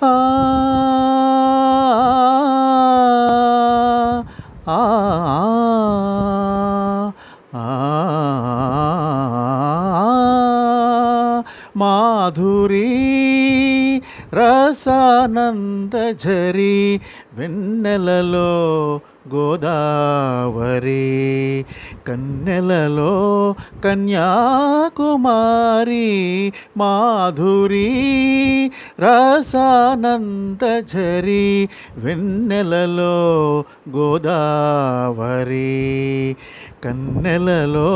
ఆ ఆ మాధురీ రసానందఝరి వెన్నెలలో గోదావరి కన్నెలలో కన్యాకుమారి మాధురీ రసానందఝరి వెన్నెలలో గోదావరి కన్నెలలో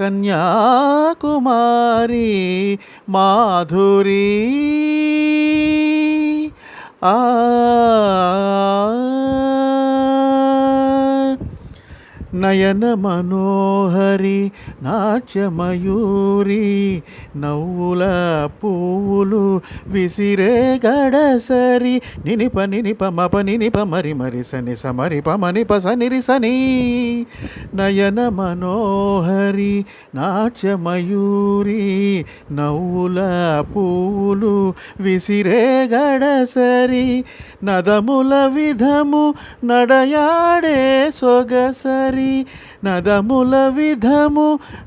కన్యాకుమారి మాధురీ ఆ నయన మనోహరి నాట్యమయూరి నవ్వుల పువ్వులు విసిరే గడసరి నినిప నినిప మప నినిప మరి మరి సని సమరి పమని పసనిరి సని నయన మనోహరి నాట్యమయూరి నవ్వుల పువ్వులు విసిరే గడసరి నదముల విధము నడయాడే సొగసరి నదముల విధము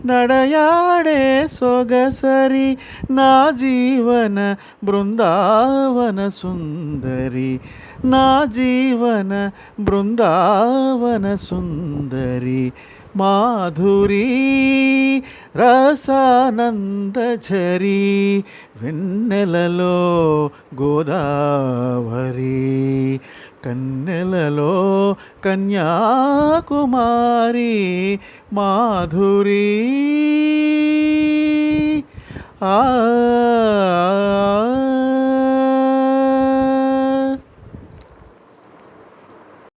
నడయాడే సొగసరి నా జీవన బృందావన సుందరి నా జీవన బృందావన సుందరి మాధురీ రసానందఝరి వెన్నెలలో గోదావరి కన్నెలలో కన్యాకుమారి మాధురీ ఆ